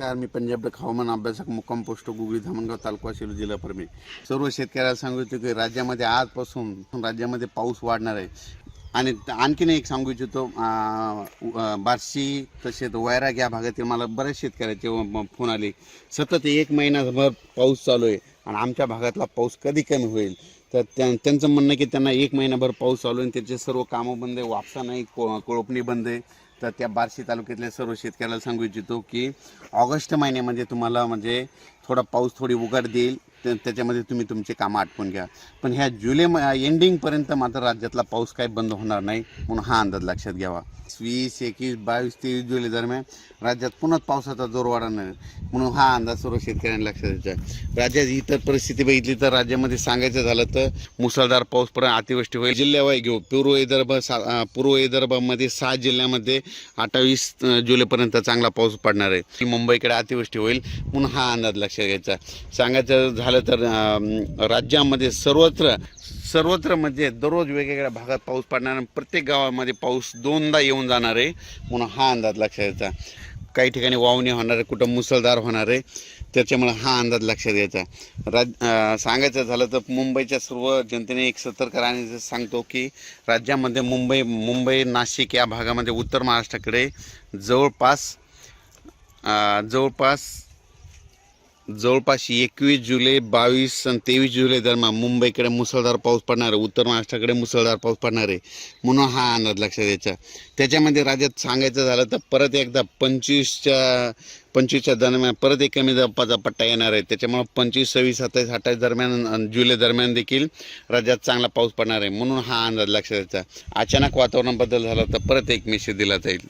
नमस्कार, मी पंजाब हवामान अभ्यासक मुक्काम पोस्ट गुगळी धामणगाव तालुका शिरूर जिल्हा परभणी. सर्व शेतकऱ्याला सांगू इच्छितो की राज्यामध्ये आजपासून राज्यामध्ये पाऊस वाढणार आहे. आणि आणखीन एक सांगू इच्छितो, बार्शी तसेच वैराग या भागातील मला बऱ्याच शेतकऱ्याचे फोन आले. सतत एक महिनाभर पाऊस चालू आहे आणि आमच्या भागातला पाऊस कधी कमी होईल. तर त्यांचं म्हणणं की त्यांना एक महिनाभर पाऊस चालू आहे, त्याचे सर्व कामं बंद आहे, वापसा नाही, कोळपणी बंद आहे. तर त्या बार्शी तालुक्यातल्या सर्व शेतकऱ्याला सांगू इच्छितो की ऑगस्ट महिन्यामध्ये तुम्हाला म्हणजे थोडा पाऊस थोडी उघड देईल, त्याच्यामध्ये तुम्ही तुमचे कामं आटपून घ्या. पण ह्या जुलै एंडिंगपर्यंत मात्र राज्यातला पाऊस काही बंद होणार नाही, म्हणून हा अंदाज लक्षात घ्यावा. 20, 21, 22, 23 जुलै दरम्यान राज्यात पुन्हा पावसाचा जोर वाढणार, म्हणून हा अंदाज सर्व शेतकऱ्यांना लक्षात द्यायचा. राज्यात इतर परिस्थिती बघितली तर राज्यामध्ये सांगायचं झालं तर मुसळधार पाऊस पर्यंत अतिवृष्टी होईल. जिल्ह्यावार घेऊ पूर्व विदर्भामध्ये 6 जिल्ह्यामध्ये 28 जुलैपर्यंत चांगला पाऊस पडणार आहे. मुंबईकडे अतिवृष्टी होईल, म्हणून हा अंदाज लक्षात घ्यायचा. सांगायचं झालं तर राज्यामध्ये सर्वत्र म्हणजे दररोज वेगवेगळ्या भागात पाऊस पडणार आणि प्रत्येक गावामध्ये पाऊस 2दा येऊन जाणार आहे, म्हणून हा अंदाज लक्षात घ्यायचा. काही ठिकाणी वावणी होणार आहे, कुठं मुसळधार होणार आहे, त्याच्यामुळे हा अंदाज लक्षात घ्यायचा. सांगायचं झालं तर मुंबईच्या सर्व जनतेने एक सतर्क राहण्याचं सांगतो की राज्यामध्ये मुंबई नाशिक या भागामध्ये उत्तर महाराष्ट्राकडे जवळपास 21 जुलै, 22 आणि 23 जुलै दरम्यान मुंबईकडे मुसळधार पाऊस पडणार आहे, उत्तर महाराष्ट्राकडे मुसळधार पाऊस पडणार आहे, म्हणून हा अंदाज लक्षात द्यायचा. त्याच्यामध्ये राज्यात सांगायचं झालं तर परत एकदा 25च्या दरम्यान परत एक कमी दाबाचा पट्टा येणार आहे. त्याच्यामुळे 25, 26, 27, 28 दरम्यान जुलै दरम्यान देखील राज्यात चांगला पाऊस पडणार आहे, म्हणून हा अंदाज लक्षात द्यायचा. अचानक वातावरण बदल झाला तर परत एक मेसेज दिला जाईल.